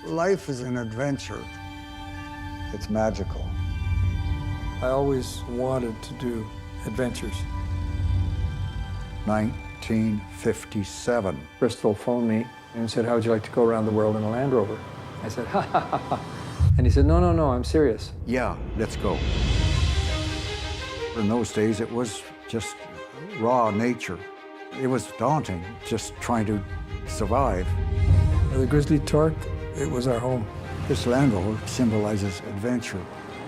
Life is an adventure. It's magical. I always wanted to do adventures. 1957. Bristol phoned me and said, how would you like to go around the world in a Land Rover? I said, ha, ha, ha, ha. And he said, no, no, no, I'm serious. Yeah, let's go. In those days, it was just raw nature. It was daunting, just trying to survive. The Grizzly Torque, it was our home. This Land Rover symbolizes adventure,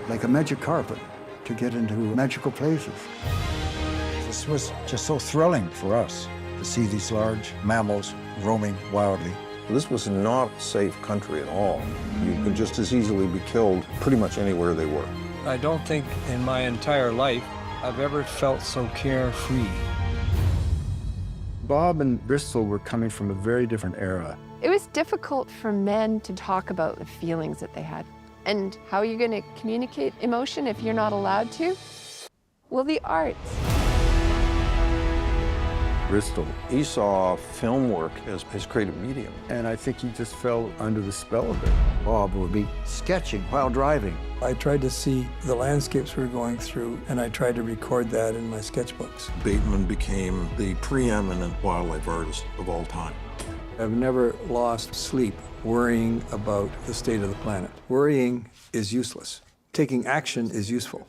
like a magic carpet to get into magical places. This was just so thrilling for us to see these large mammals roaming wildly. This was not a safe country at all. You could just as easily be killed pretty much anywhere they were. I don't think in my entire life I've ever felt so carefree. Bob and Bristol were coming from a very different era. It was difficult for men to talk about the feelings that they had. And how are you going to communicate emotion if you're not allowed to? Well, the arts. Bristol, he saw film work as his creative medium. And I think he just fell under the spell of it. Bob would be sketching while driving. I tried to see the landscapes we were going through, and I tried to record that in my sketchbooks. Bateman became the preeminent wildlife artist of all time. I've never lost sleep worrying about the state of the planet. Worrying is useless. Taking action is useful.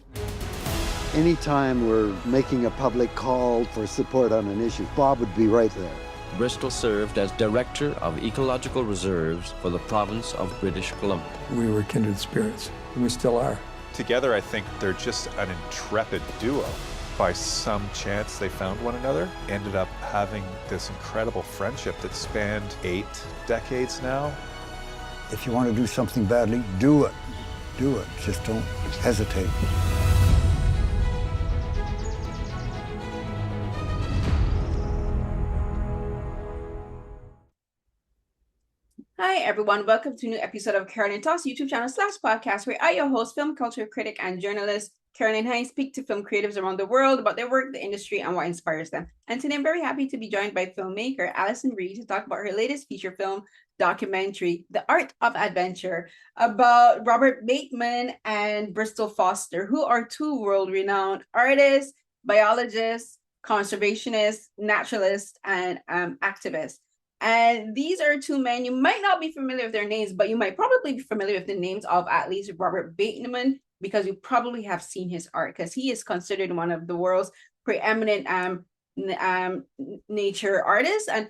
Anytime we're making a public call for support on an issue, Bob would be right there. Bristol served as Director of Ecological Reserves for the province of British Columbia. We were kindred spirits, and we still are. Together, I think they're just an intrepid duo. By some chance, they found one another, ended up having this incredible friendship that spanned 8 decades now. If you want to do something badly, do it. Do it. Just don't hesitate. Hi everyone, welcome to a new episode of Carolyn Talks YouTube channel / podcast, where I, your host, film culture critic and journalist Carolyn, and I speak to film creatives around the world about their work, the industry, and what inspires them. And today I'm very happy to be joined by filmmaker Alison Reid to talk about her latest feature film documentary, The Art of Adventure, about Robert Bateman and Bristol Foster, who are two world-renowned artists, biologists, conservationists, naturalists, and activists. And these are two men, you might not be familiar with their names, but you might probably be familiar with the names of at least Robert Bateman, because you probably have seen his art, because he is considered one of the world's preeminent nature artists, and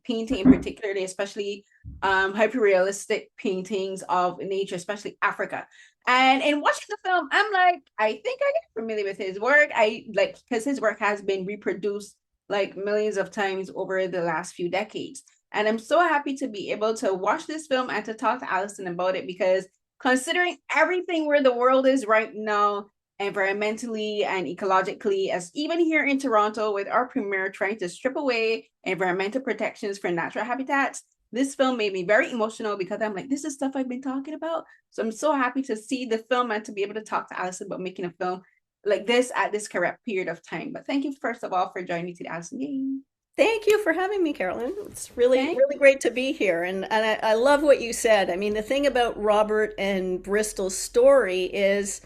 painting in particularly, especially hyper-realistic paintings of nature, especially Africa. And in watching the film, I'm like, I think I get familiar with his work. Because his work has been reproduced like millions of times over the last few decades. And I'm so happy to be able to watch this film and to talk to Alison about it, because considering everything where the world is right now, environmentally and ecologically, as even here in Toronto with our premier trying to strip away environmental protections for natural habitats, this film made me very emotional, because I'm like, this is stuff I've been talking about. So I'm so happy to see the film and to be able to talk to Alison about making a film like this at this correct period of time. But thank you, first of all, for joining me today, Alison. Yay. Thank you for having me, Carolyn. It's really great to be here. And I love what you said. I mean, the thing about Robert and Bristol's story is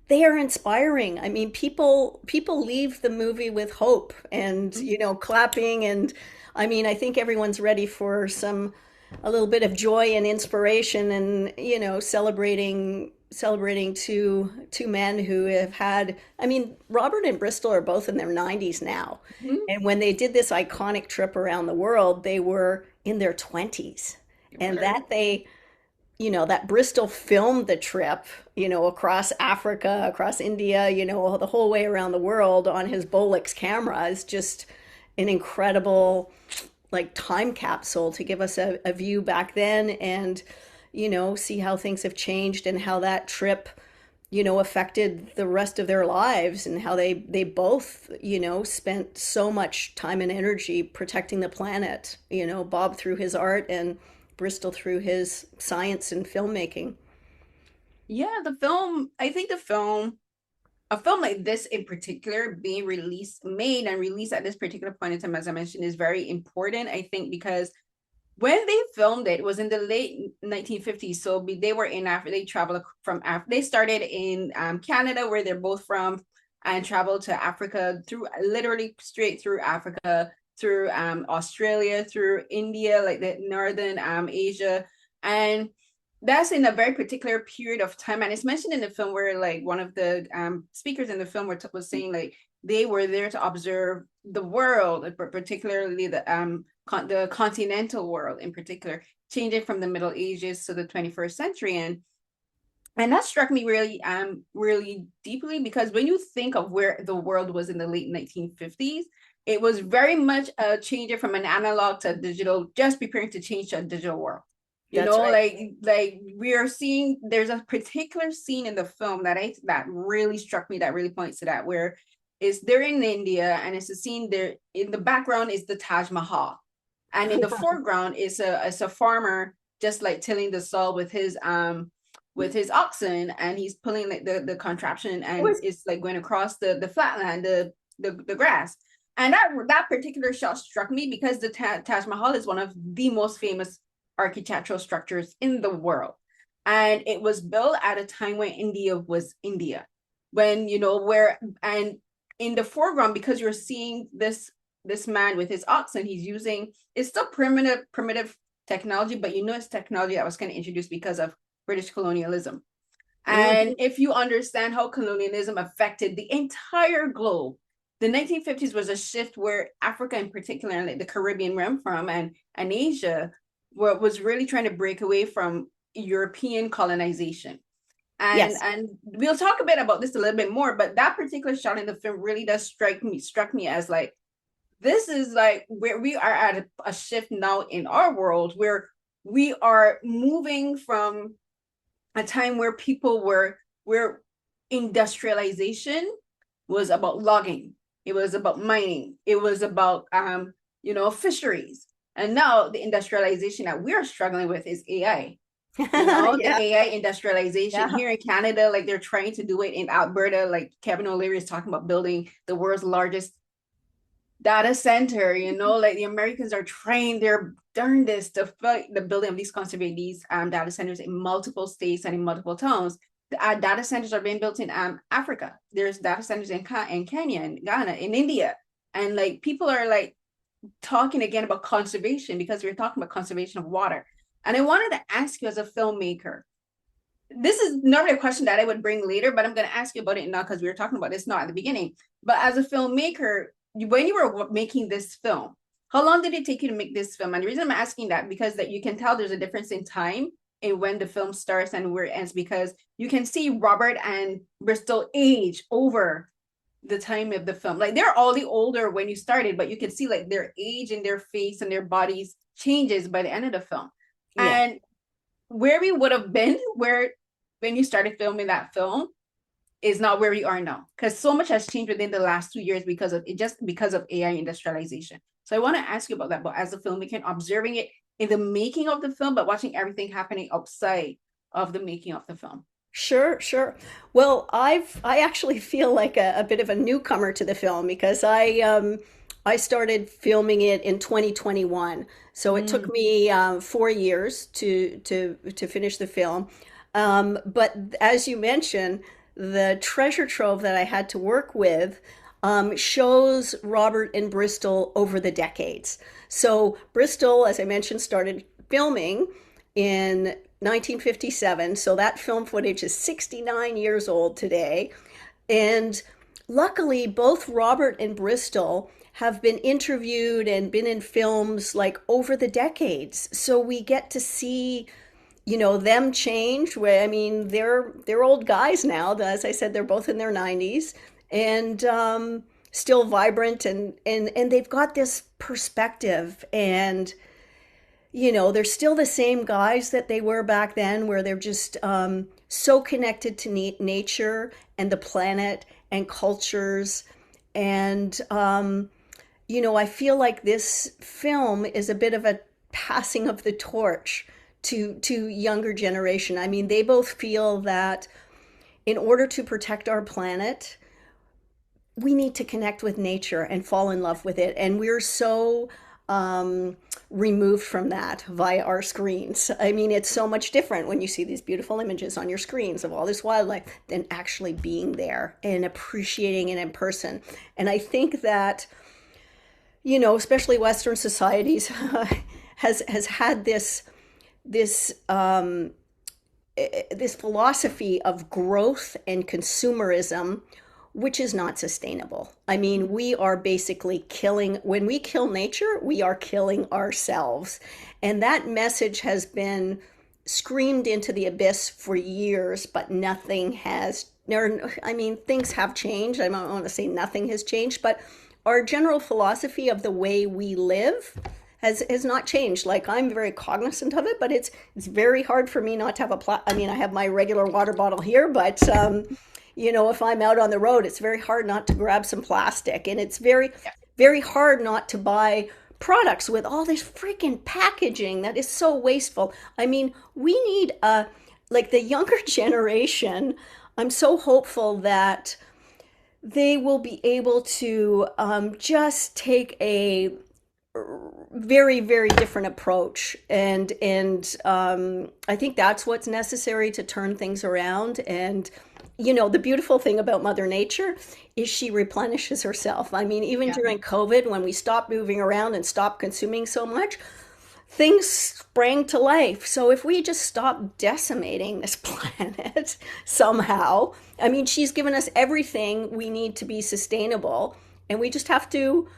they are inspiring. I mean, people leave the movie with hope and, clapping. And I mean, I think everyone's ready for a little bit of joy and inspiration and, celebrating two men who have had, I mean, Robert and Bristol are both in their 90s now. Mm-hmm. And when they did this iconic trip around the world, they were in their 20s. And that that Bristol filmed the trip, across Africa, across India, the whole way around the world on his Bolex camera is just an incredible, time capsule to give us a view back then, and see how things have changed and how that trip, affected the rest of their lives, and how they both, spent so much time and energy protecting the planet, Bob through his art and Bristol through his science and filmmaking. Yeah, a film like this in particular being made and released at this particular point in time, as I mentioned, is very important, I think, because when they filmed it, it was in the late 1950s. So they were in Africa. They traveled from Africa. They started in Canada, where they're both from, and traveled to Africa through literally straight through Africa, through Australia, through India, like the northern Asia, and that's in a very particular period of time. And it's mentioned in the film where like one of the speakers in the film was saying like they were there to observe the world, particularly the continental world in particular, changing from the Middle Ages to the 21st century. And that struck me really deeply, because when you think of where the world was in the late 1950s, it was very much a change from an analog to digital, just preparing to change to a digital world. You That's know, right. like we are seeing, there's a particular scene in the film that really struck me, that really points to that, where they're in India, and it's a scene there. In the background is the Taj Mahal, and in the foreground is a farmer just like tilling the soil with his oxen, and he's pulling like the contraption, and it's like going across the flatland, the grass. And that particular shot struck me because the Taj Mahal is one of the most famous architectural structures in the world, and it was built at a time when India was India, when and in the foreground, because you're seeing this man with his oxen, it's still primitive technology, but it's technology that was kind of introduced because of British colonialism. And if you understand how colonialism affected the entire globe, the 1950s was a shift where Africa in particular, and like the Caribbean where I'm from, and Asia, was really trying to break away from European colonization. And we'll talk a bit about this a little bit more, but that particular shot in the film really does struck me as like, this is like where we are at a shift now in our world, where we are moving from a time where where industrialization was about logging, it was about mining, it was about fisheries. And now the industrialization that we're struggling with is AI. The AI industrialization here in Canada, like they're trying to do it in Alberta. Like Kevin O'Leary is talking about building the world's largest data center. Like the Americans are trying their darndest to fight the building of these data centers in multiple states and in multiple towns. Data centers are being built in Africa. There's data centers in Kenya, in Ghana, in India, and like people are like talking again about conservation, because we're talking about conservation of water. And I wanted to ask you, as a filmmaker, this is normally a question that I would bring later, but I'm going to ask you about it now because we were talking about this not at the beginning. But as a filmmaker, when you were making this film, how long did it take you to make this film? And the reason I'm asking that, because that you can tell there's a difference in time in when the film starts and where it ends, because you can see Robert and Bristol age over the time of the film. Like they're all the older when you started, but you can see like their age and their face and their bodies changes by the end of the film. And where we would have been when you started filming that film is not where we are now, because so much has changed within the last 2 years because of AI industrialization. So I want to ask you about that, but as a filmmaker, observing it in the making of the film, but watching everything happening outside of the making of the film. Sure. Well, I actually feel like a bit of a newcomer to the film, because I started filming it in 2021. So it took me 4 years to finish the film. But as you mentioned, the treasure trove that I had to work with shows Robert and Bristol over the decades. So Bristol, as I mentioned, started filming in 1957. So that film footage is 69 years old today. And luckily, both Robert and Bristol have been interviewed and been in films like over the decades. So we get to see, them change. Where, I mean, they're old guys now. As I said, they're both in their 90s and still vibrant, and they've got this perspective, and they're still the same guys that they were back then, where they're just so connected to nature and the planet and cultures. And I feel like this film is a bit of a passing of the torch to younger generation. I mean, they both feel that in order to protect our planet, we need to connect with nature and fall in love with it. And we're so removed from that via our screens. I mean, it's so much different when you see these beautiful images on your screens of all this wildlife than actually being there and appreciating it in person. And I think that, you know, especially Western societies has had this philosophy of growth and consumerism, which is not sustainable. I mean, we are basically when we kill nature, we are killing ourselves. And that message has been screamed into the abyss for years, but nothing has, I mean, things have changed. I don't want to say nothing has changed, but our general philosophy of the way we live has not changed. Like, I'm very cognizant of it, but it's very hard for me not to have I mean, I have my regular water bottle here, but you know, if I'm out on the road, it's very hard not to grab some plastic, and it's very, very hard not to buy products with all this freaking packaging that is so wasteful. I mean, we need like the younger generation. I'm so hopeful that they will be able to just take a very, very different approach, and I think that's what's necessary to turn things around. And you know, the beautiful thing about Mother Nature is she replenishes herself. I mean, even during COVID, when we stopped moving around and stopped consuming so much, things sprang to life. So if we just stop decimating this planet somehow, I mean, she's given us everything we need to be sustainable, and we just have to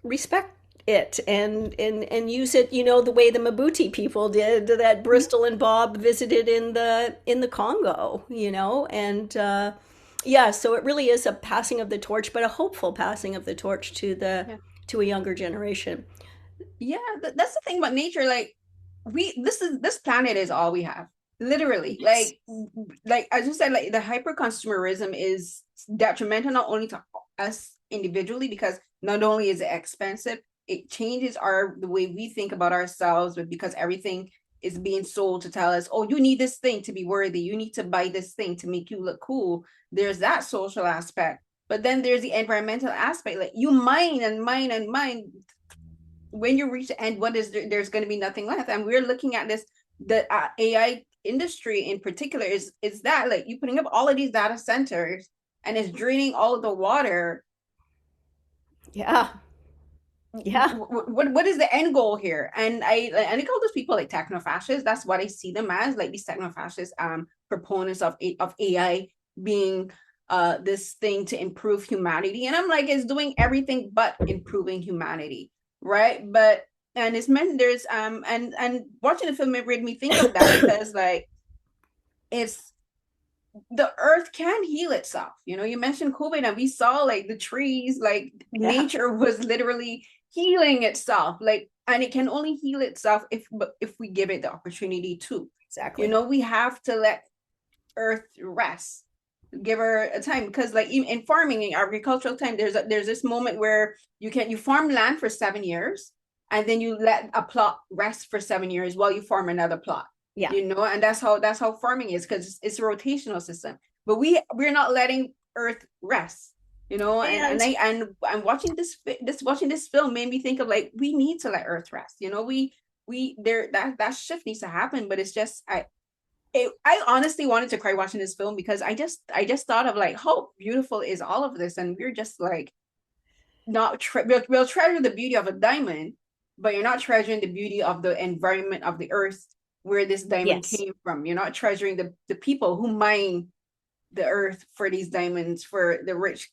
respect it and use it, you know, the way the Mabuti people did, that Bristol and Bob visited in the Congo, you know. And yeah, so it really is a passing of the torch, but a hopeful passing of the torch to to a younger generation. Yeah, that's the thing about nature. Like, this planet is all we have, literally. Like as you said, like the hyper consumerism is detrimental not only to us individually, because not only is it expensive, it changes the way we think about ourselves, but because everything is being sold to tell us, oh, you need this thing to be worthy, you need to buy this thing to make you look cool. There's that social aspect, but then there's the environmental aspect. Like, you mine and mine and mine. When you reach the end, there's going to be nothing left. And we're looking at this, the AI industry in particular is that, like, you putting up all of these data centers and it's draining all of the water. Yeah. What is the end goal here? And I call those people like techno-fascists. That's what I see them as, like these techno-fascist proponents of AI being this thing to improve humanity. And I'm like, it's doing everything but improving humanity, right? But and it's meant there's and watching the film, it made me think of that because, like, it's the earth can heal itself. You know, you mentioned COVID, and we saw like the trees, like nature was literally healing itself, like, and it can only heal itself if we give it the opportunity to. Exactly. You know, we have to let earth rest, give her a time, because like even in farming, in agricultural time, there's this moment where you farm land for 7 years, and then you let a plot rest for 7 years while you farm another plot. Yeah. You know, and that's how farming is, because it's a rotational system. But we're not letting earth rest. You know, and watching this film made me think of, like, we need to let earth rest. You know, that shift needs to happen. But it's just I honestly wanted to cry watching this film, because I just thought of, like, how beautiful is all of this, and we're just like we'll treasure the beauty of a diamond, but you're not treasuring the beauty of the environment of the earth where this diamond came from. You're not treasuring the people who mine the earth for these diamonds, for the rich,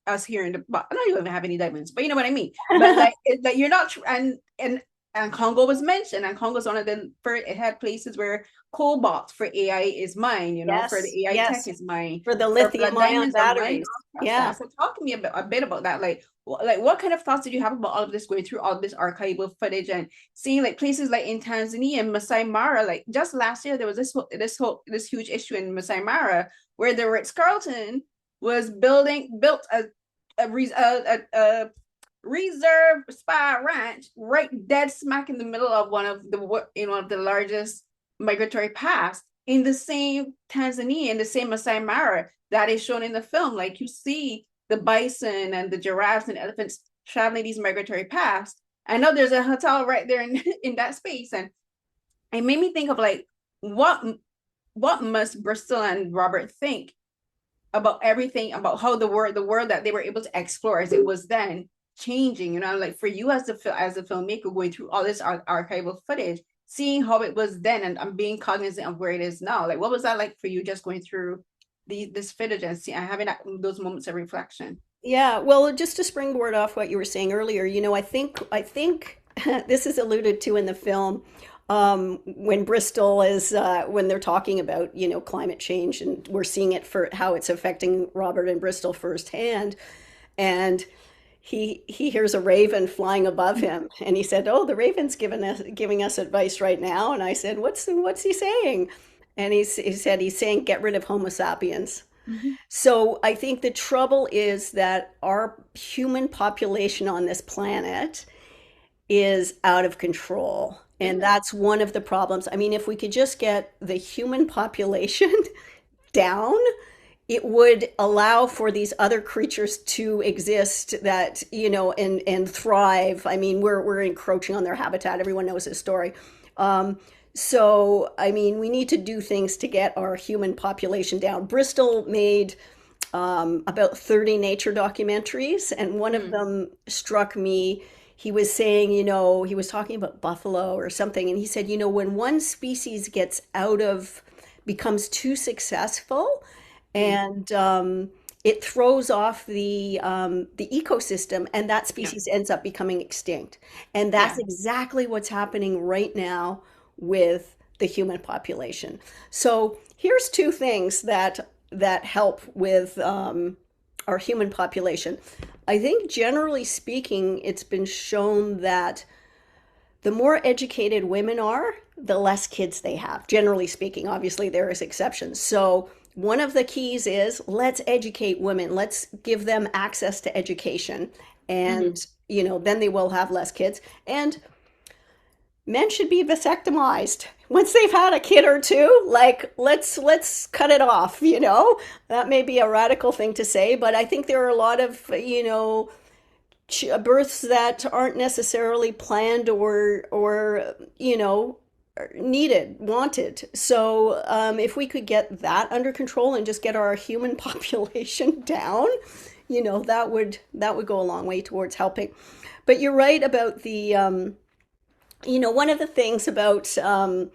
us here in the, I don't even have any diamonds, but you know what I mean. But like you're not, and Congo was mentioned, and Congo's one of the first, it had places where cobalt for AI is mined, you know, for the AI tech is mined, for the lithium ion batteries. Yeah. So talk to me a bit about that. Like what kind of thoughts did you have about all of this, going through all of this archival footage and seeing like places like in Tanzania and Masai Mara? Like just last year there was this huge issue in Masai Mara where the Ritz-Carlton was built a reserve spa ranch right dead smack in the middle of one of the largest migratory paths in the same Tanzania, in the same Masai Mara that is shown in the film. Like, you see the bison and the giraffes and elephants traveling these migratory paths, I know there's a hotel right there in, in that space. And it made me think of like, what must Bristol and Robert think about everything, about how the world that they were able to explore as it was then changing, you know, like for you as a filmmaker going through all this archival footage, seeing how it was then, and I'm being cognizant of where it is now. Like, what was that like for you, just going through this footage and having those moments of reflection? Yeah, well, just to springboard off what you were saying earlier, you know, I think this is alluded to in the film, when Bristol is when they're talking about, you know, climate change, and we're seeing it for how it's affecting Robert and Bristol firsthand, and he hears a raven flying above him, and he said, "Oh, the raven's giving us advice right now." And I said, "What's he saying?" And he said he's saying, "Get rid of Homo sapiens." So I think the trouble is that our human population on this planet is out of control. And that's one of the problems. I mean, if we could just get the human population down, it would allow for these other creatures to exist that, you know, and thrive. I mean, we're encroaching on their habitat. Everyone knows this story. So, I mean, we need to do things to get our human population down. Bristol made about 30 nature documentaries, and one of them struck me. He was saying, you know, he was talking about buffalo or something, and he said, you know, when one species becomes too successful, and it throws off the ecosystem, and that species ends up becoming extinct. And that's exactly what's happening right now with the human population. So here's two things that help with our human population. I think generally speaking, it's been shown that the more educated women are, the less kids they have. Generally speaking, obviously there is exceptions. So one of the keys is, let's educate women. Let's give them access to education, and you know, then they will have less kids. And men should be vasectomized once they've had a kid or two. Like, let's cut it off, you know. That may be a radical thing to say, but I think there are a lot of, you know, births that aren't necessarily planned or you know, wanted. So if we could get that under control and just get our human population down, you know, that would go a long way towards helping. But you're right about the you know, one of the things about, you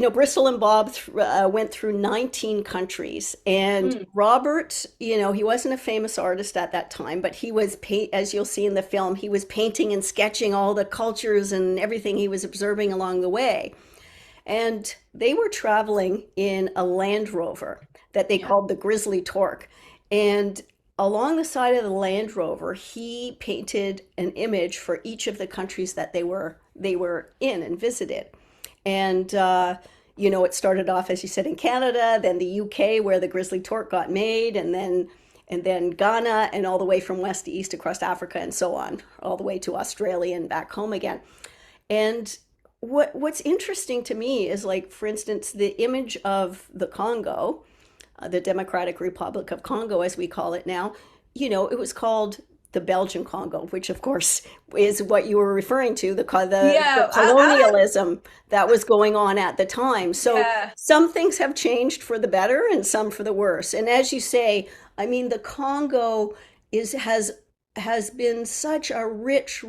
know, Bristol and Bob went through 19 countries, and Robert, you know, he wasn't a famous artist at that time, but he was, as you'll see in the film, he was painting and sketching all the cultures and everything he was observing along the way. And they were traveling in a Land Rover that they called the Grizzly Torque. And along the side of the Land Rover, he painted an image for each of the countries that they were in and visited. And you know, it started off, as you said, in Canada, then the UK, where the Grizzly Torque got made, and then Ghana, and all the way from west to east across Africa and so on, all the way to Australia and back home again. And what's interesting to me is, like, for instance, the image of the Congo, the Democratic Republic of Congo, as we call it now, you know, it was called the Belgian Congo, which of course is what you were referring to, the colonialism that was going on at the time. So some things have changed for the better and some for the worse. And as you say, I mean, the Congo has been such a rich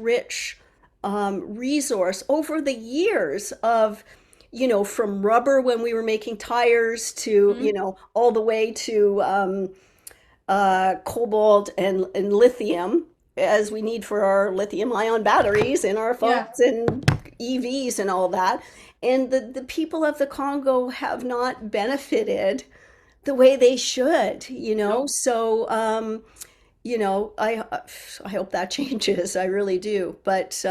resource over the years of, you know, from rubber when we were making tires to, you know, all the way to cobalt and lithium, as we need for our lithium ion batteries in our phones and EVs and all that. And the people of the Congo have not benefited the way they should, you know. So, you know, I hope that changes. I really do. But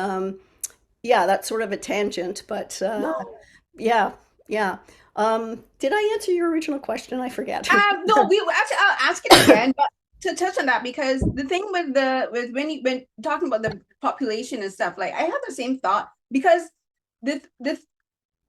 yeah, that's sort of a tangent. But yeah. Did I answer your original question? I forget. No, we actually, I'll ask it again, but to touch on that, because the thing with when talking about the population and stuff, like, I have the same thought, because when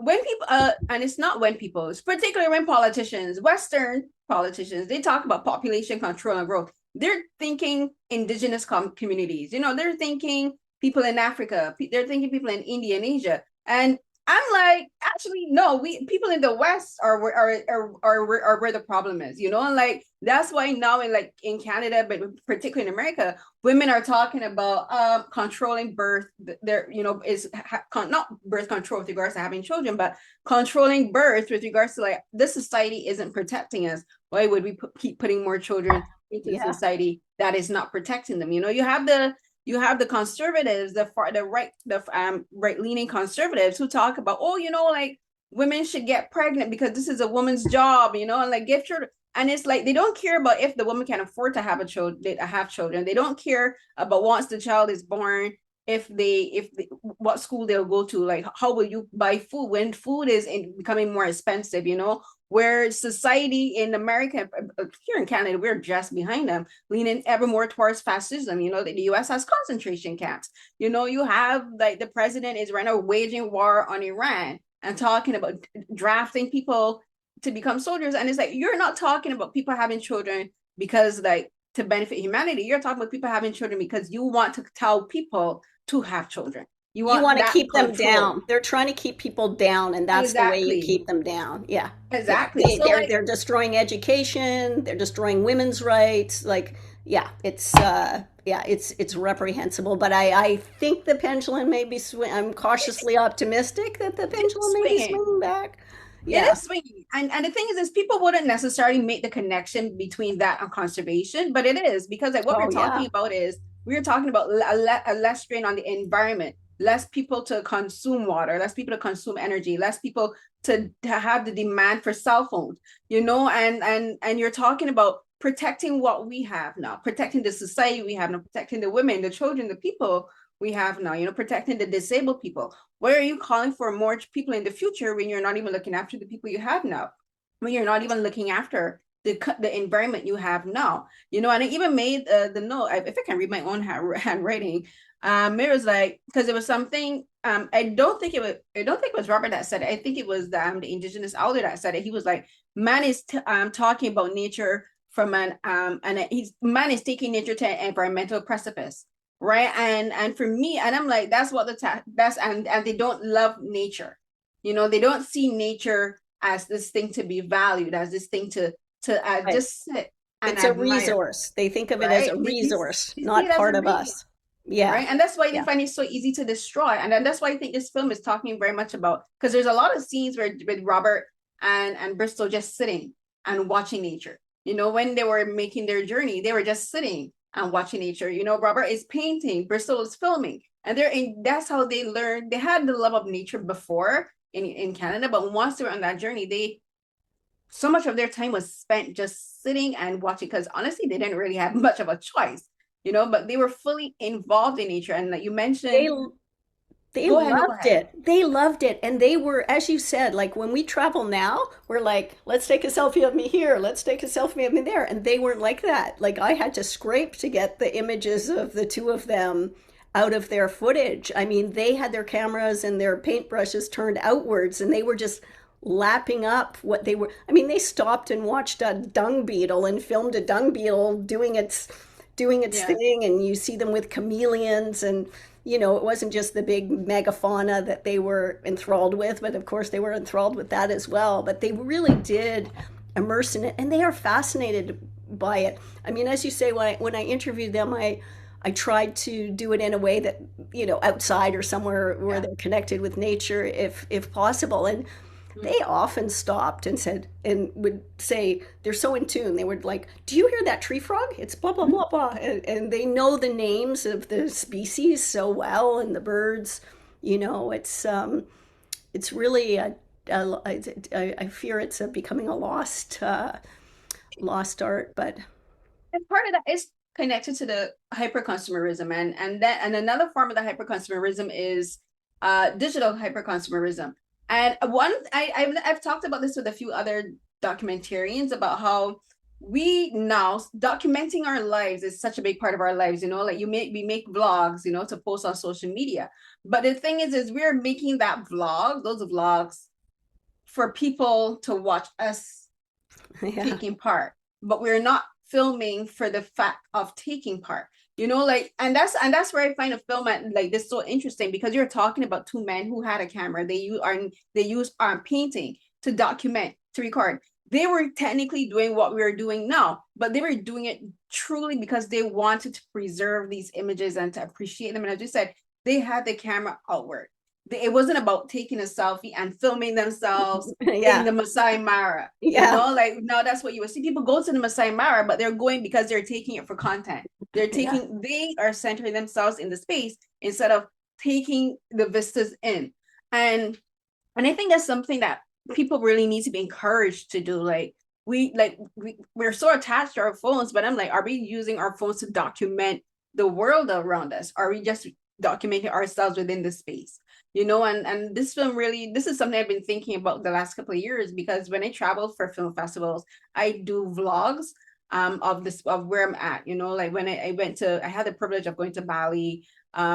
people and it's not when people, it's particularly when politicians, Western politicians, they talk about population control and growth, they're thinking indigenous communities, you know, they're thinking people in Africa. They're thinking people in India and Asia. And I'm like, actually, no, people in the West are where the problem is, you know, and like that's why now in Canada, but particularly in America, women are talking about controlling birth. There, you know, is not birth control with regards to having children, but controlling birth with regards to like this society isn't protecting us. Why would we keep putting more children into society that is not protecting them? You know, you have the conservatives, the right-leaning conservatives who talk about, oh, you know, like women should get pregnant because this is a woman's job, you know, and like give children. And it's like they don't care about if the woman can afford to have children. They don't care about once the child is born, what school they'll go to, like how will you buy food when food is becoming more expensive, you know, where society in America, here in Canada, we're just behind them, leaning ever more towards fascism. You know, the US has concentration camps. You know, you have like the president is right now waging war on Iran and talking about drafting people to become soldiers. And it's like, you're not talking about people having children because like to benefit humanity. You're talking about people having children because you want to tell people to have children. You want to keep them control. down. They're trying to keep people down, and that's the way you keep them down. Yeah, exactly. Yeah. They're destroying education. They're destroying women's rights. Like, yeah, it's reprehensible. But I think the pendulum may be I'm cautiously optimistic that the pendulum may be swinging back. Yeah. It is swinging. And the thing is people wouldn't necessarily make the connection between that and conservation, but it is because like what we're talking about is we're talking about a less strain on the environment, less people to consume water, less people to consume energy, less people to have the demand for cell phones, you know, and you're talking about protecting what we have now, protecting the society we have now, protecting the women, the children, the people we have now, you know, protecting the disabled people. Why are you calling for more people in the future when you're not even looking after the people you have now, when you're not even looking after the environment you have now, you know? And I even made the note, if I can read my own handwriting, it was like, because it was something, I don't think it was Robert that said it. I think it was the indigenous elder that said it. He was like, man is talking about nature from man is taking nature to an environmental precipice. Right. And for me, and I'm like, that's what and they don't love nature. You know, they don't see nature as this thing to be valued, as this thing to just sit. It's a resource. They think of it as a resource, not part of us. Yeah. Right. And that's why they find it so easy to destroy. And then that's why I think this film is talking very much about, because there's a lot of scenes with Robert and Bristol just sitting and watching nature. You know, when they were making their journey, they were just sitting and watching nature. You know, Robert is painting, Bristol is filming, and that's how they learned. They had the love of nature before in Canada, but once they were on that journey, so much of their time was spent just sitting and watching, because honestly, they didn't really have much of a choice, you know, but they were fully involved in nature. And like you mentioned, they loved it. They loved it. And they were, as you said, like when we travel now, we're like, let's take a selfie of me here. Let's take a selfie of me there. And they weren't like that. Like I had to scrape to get the images of the two of them out of their footage. I mean, they had their cameras and their paintbrushes turned outwards, and they were just lapping up what they were. I mean, they stopped and watched a dung beetle and filmed a dung beetle doing its thing. And you see them with chameleons, and you know, it wasn't just the big megafauna that they were enthralled with, but of course they were enthralled with that as well. But they really did immerse in it, and they are fascinated by it. I mean, as you say, when I interviewed them, I tried to do it in a way that, you know, outside or somewhere where they're connected with nature, if possible. And they often stopped and said, and would say, they're so in tune. They would like, do you hear that tree frog? It's blah, blah, blah, blah. And they know the names of the species so well, and the birds, you know, it's really, I fear it's becoming a lost art, but. And part of that is connected to the hyper-consumerism. And another form of the hyper-consumerism is digital hyper-consumerism. And I've talked about this with a few other documentarians about how we now documenting our lives is such a big part of our lives, you know, like we make vlogs, you know, to post on social media. But the thing is we're making those vlogs for people to watch us taking part, but we're not filming for the fact of taking part, you know, like, and that's where I find a film like this so interesting, because you're talking about two men who had a camera. They use painting to document, to record. They were technically doing what we are doing now, but they were doing it truly because they wanted to preserve these images and to appreciate them. And as you said, they had the camera outward. It wasn't about taking a selfie and filming themselves Yeah. in the Masai Mara. Yeah. You know, like now that's what you would see. People go to the Masai Mara, but they're going because they're taking it for content. They are centering themselves in the space instead of taking the vistas in. And I think that's something that people really need to be encouraged to do. Like we're so attached to our phones, but I'm like, are we using our phones to document the world around us? Are we just documenting ourselves within the space? You know, and this film really, this is something I've been thinking about the last couple of years, because when I travel for film festivals, I do vlogs of where I'm at. You know, like when I had the privilege of going to Bali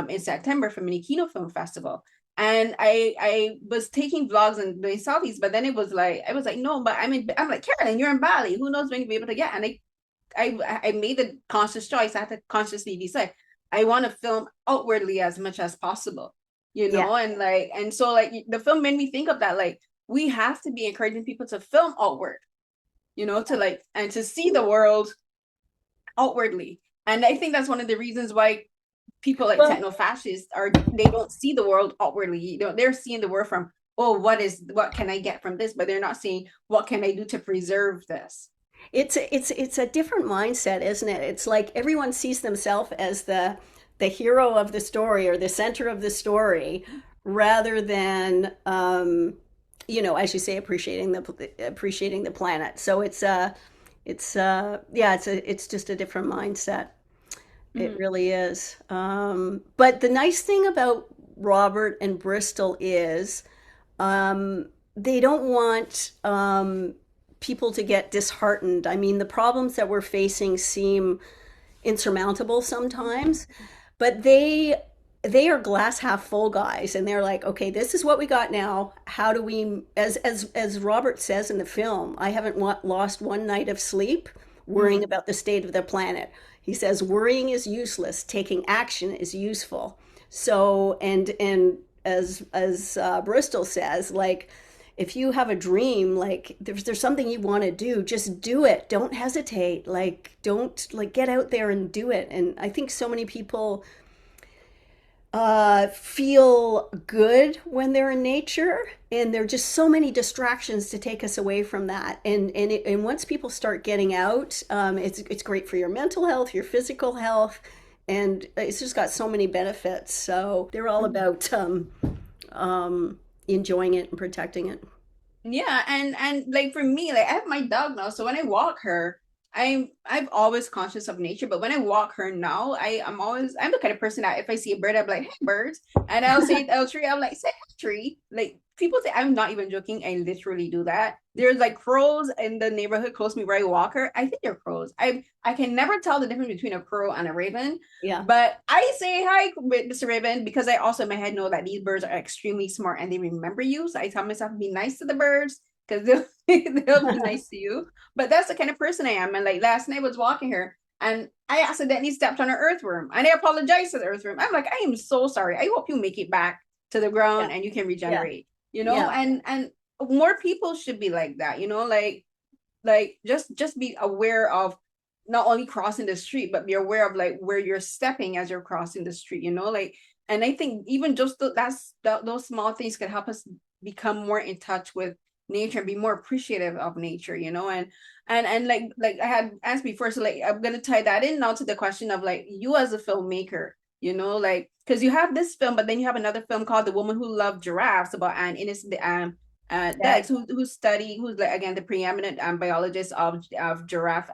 in September for Minikino Film Festival. And I was taking vlogs and doing selfies, but then I was like, no, but I'm like, Carolyn, you're in Bali. Who knows when you'll be able to get? And I made the conscious choice. I had to consciously decide I want to film outwardly as much as possible, you know. Yeah. And so the film made me think of that. Like, we have to be encouraging people to film outward, you know, and to see the world outwardly. And I think that's one of the reasons why people like techno-fascists they don't see the world outwardly. You know, they're seeing the world from, oh, what can I get from this? But they're not seeing, what can I do to preserve this? It's a different mindset, isn't it? It's like everyone sees themselves as the hero of the story or the center of the story, rather than you know, as you say, appreciating the planet. So it's just a different mindset. It really is. But the nice thing about Robert and Bristol is they don't want people to get disheartened. I mean, the problems that we're facing seem insurmountable sometimes, but they are glass half full guys, and they're like, okay, this is what we got now. How do we, as Robert says in the film, I haven't lost one night of sleep worrying about the state of the planet. He says, worrying is useless. Taking action is useful. So, and as Bristol says, like, if you have a dream, like there's something you want to do, just do it. Don't hesitate. Like, don't get out there and do it. And I think so many people feel good when they're in nature, and there are just so many distractions to take us away from that. And once people start getting out, it's great for your mental health, your physical health, and it's just got so many benefits. So they're all about enjoying it and protecting it. Yeah, and like for me, like I have my dog now, so when I walk her, I'm always conscious of nature, but when I walk her now, I'm the kind of person that if I see a bird, I'm like, hey, birds, and I'll say tree, I'm like, say tree. Like, people say, I'm not even joking, I literally do that. There's like crows in the neighborhood close to me where I walk her. I think they're crows. I can never tell the difference between a crow and a raven. Yeah. But I say hi, Mr. Raven, because I also in my head know that these birds are extremely smart and they remember you. So I tell myself, be nice to the birds, because they'll be nice to you. But that's the kind of person I am. And like last night I was walking her and I accidentally stepped on an earthworm, and I apologized to the earthworm. I'm like, I am so sorry. I hope you make it back to the ground and you can regenerate, you know? And more people should be like that, you know, like just be aware of not only crossing the street, but be aware of like where you're stepping as you're crossing the street, you know, like, and I think even just those small things can help us become more in touch with nature and be more appreciative of nature, you know. And like I had asked before, so like I'm gonna tie that in now to the question of like you as a filmmaker, you know, like, because you have this film, but then you have another film called The Woman Who Loved Giraffes about Anne Innes Dex, who's like, again, the preeminent biologist of giraffe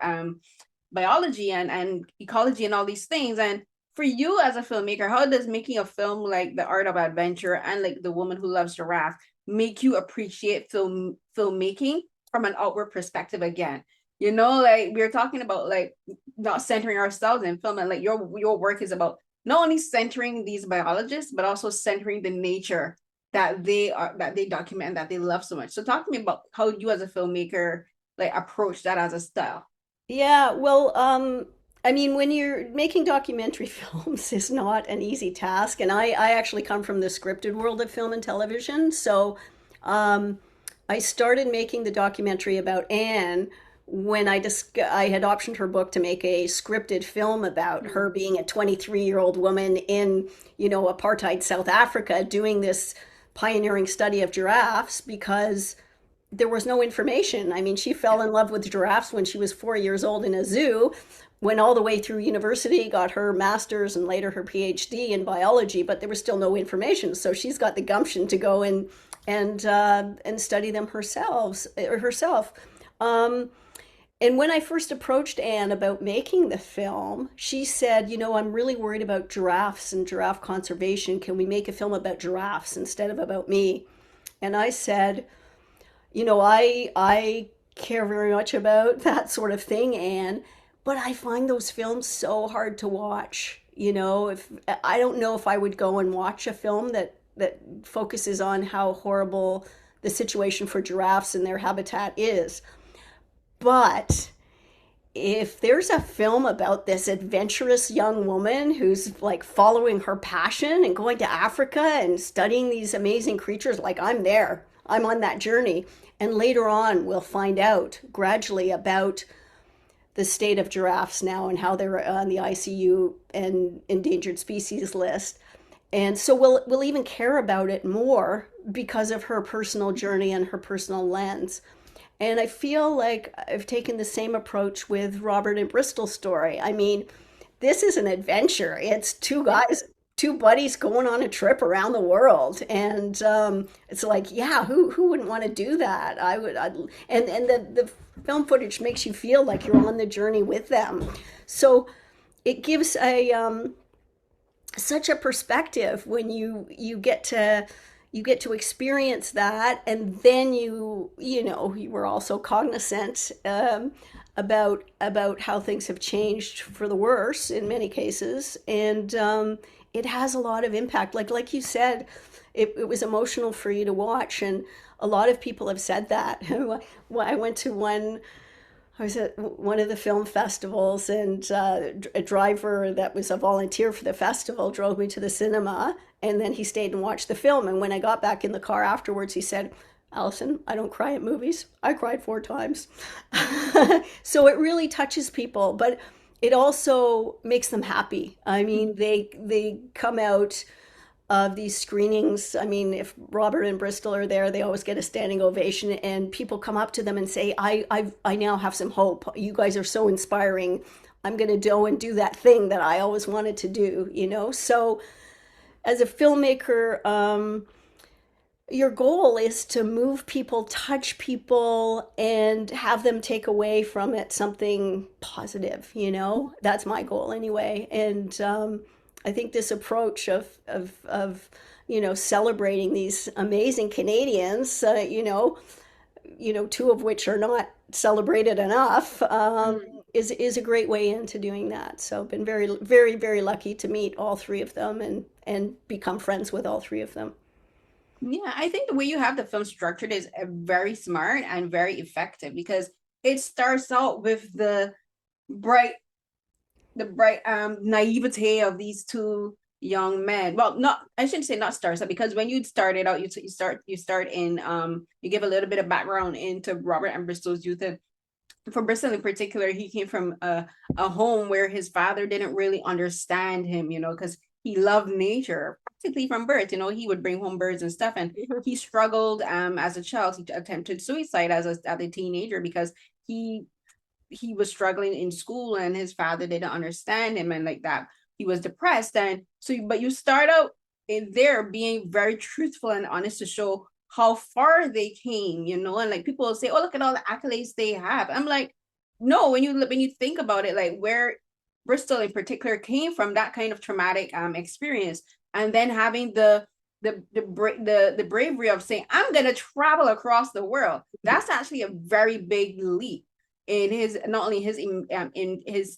biology and ecology and all these things. And for you as a filmmaker, how does making a film like The Art of Adventure and like The Woman Who Loves Giraffe make you appreciate filmmaking from an outward perspective again? You know, like we were talking about like not centering ourselves in film, and like your work is about not only centering these biologists, but also centering the nature that they document and that they love so much. So talk to me about how you as a filmmaker like approach that as a style. Yeah, well, I mean, when you're making documentary films is not an easy task. And I actually come from the scripted world of film and television. So um, I started making the documentary about Anne when I had optioned her book to make a scripted film about her being a 23-year-old woman in, apartheid South Africa doing this pioneering study of giraffes because there was no information. I mean, she fell in love with giraffes when she was 4 years old in a zoo, went all the way through university, got her master's and later her PhD in biology, but there was still no information. So she's got the gumption to go and study them herself. Um, and when I first approached Anne about making the film, she said, I'm really worried about giraffes and giraffe conservation. Can we make a film about giraffes instead of about me? And I said, I care very much about that sort of thing, Anne, but I find those films so hard to watch. If I don't know if I would go and watch a film that focuses on how horrible the situation for giraffes and their habitat is. But if there's a film about this adventurous young woman who's like following her passion and going to Africa and studying these amazing creatures, like I'm there, I'm on that journey. And later on, we'll find out gradually about the state of giraffes now and how they're on the ICU and endangered species list. And so we'll even care about it more because of her personal journey and her personal lens. And I feel like I've taken the same approach with Robert and Bristol's story. I mean, this is an adventure. It's two guys, two buddies going on a trip around the world, and it's like, yeah, who wouldn't want to do that? And the film footage makes you feel like you're on the journey with them. So it gives a such a perspective when you get to experience that, and then you were also cognizant about how things have changed for the worse in many cases, and it has a lot of impact. Like you said, it was emotional for you to watch, and a lot of people have said that. I went to one. I was at one of the film festivals, and a driver that was a volunteer for the festival drove me to the cinema, and then he stayed and watched the film. And when I got back in the car afterwards, he said, "Alison, I don't cry at movies. I cried 4 times." So it really touches people, but it also makes them happy. I mean, they come out of these screenings. I mean, if Robert and Bristol are there, they always get a standing ovation, and people come up to them and say, I now have some hope. You guys are so inspiring. I'm going to go and do that thing that I always wanted to do. So as a filmmaker, your goal is to move people, touch people, and have them take away from it something positive. That's my goal anyway. And I think this approach of celebrating these amazing Canadians, two of which are not celebrated enough, is a great way into doing that. So I've been very, very, very lucky to meet all three of them and become friends with all three of them. Yeah, I think the way you have the film structured is very smart and very effective, because it starts out with the bright naivete of these two young men. Well, I shouldn't say not starts out, because when you started out, you start in you give a little bit of background into Robert and Bristol's youth. And for Bristol in particular, he came from a home where his father didn't really understand him, because he loved nature practically from birth. He would bring home birds and stuff, and he struggled as a child. He attempted suicide as a teenager because he was struggling in school, and his father didn't understand him, and like that he was depressed. And so, but you start out in there being very truthful and honest to show how far they came, and like people will say, oh, look at all the accolades they have. I'm like, no, when you think about it, like where Bristol in particular came from, that kind of traumatic experience, and then having the bravery of saying, I'm gonna travel across the world. That's actually a very big leap in his, not only his in his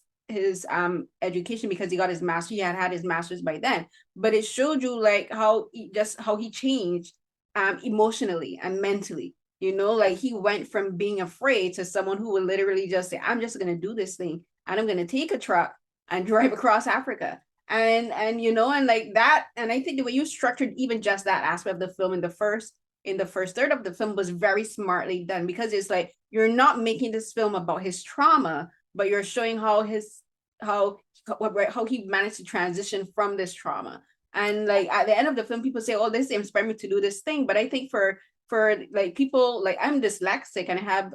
education, because he got his master, he had his master's by then, but it showed you like how he changed emotionally and mentally. You know, like he went from being afraid to someone who would literally just say, I'm just going to do this thing and I'm going to take a truck and drive across Africa. And you know, and like that, and I think the way you structured even just that aspect of the film in the first third of the film was very smartly done, because it's like you're not making this film about his trauma, but you're showing how he managed to transition from this trauma. And like at the end of the film, people say, oh, this inspired me to do this thing. But I think for like people, like I'm dyslexic and I have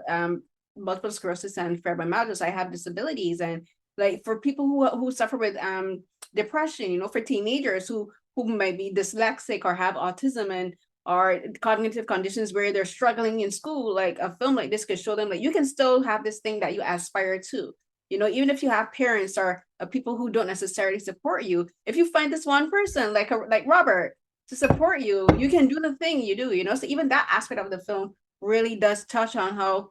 multiple sclerosis and fibromyalgia, so I have disabilities. And like for people who suffer with depression, you know, for teenagers who might be dyslexic or have autism and or cognitive conditions where they're struggling in school, like a film like this could show them like you can still have this thing that you aspire to. You know, even if you have parents or people who don't necessarily support you, if you find this one person like Robert to support you, you can do the thing you do, you know. So even that aspect of the film really does touch on how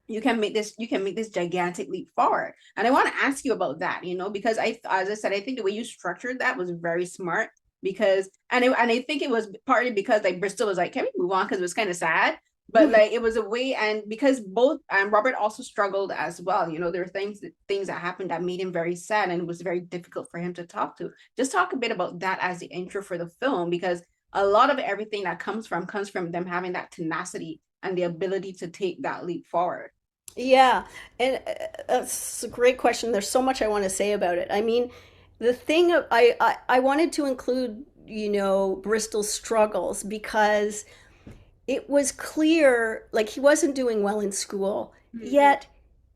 you can make this gigantic leap forward. And I want to ask you about that, you know, because as I said, I think the way you structured that was very smart, because and I think it was partly because like Bristol was like, can we move on, because it was kind of sad, but like it was a way, and because both Robert also struggled as well, you know, there were things that happened that made him very sad, and it was very difficult for him to talk to. Just talk a bit about that as the intro for the film, because a lot of everything that comes from them having that tenacity and the ability to take that leap forward. Yeah, and that's a great question. There's so much I want to say about it. I mean, the thing I wanted to include, you know, Bristol's struggles, because it was clear, like he wasn't doing well in school, yet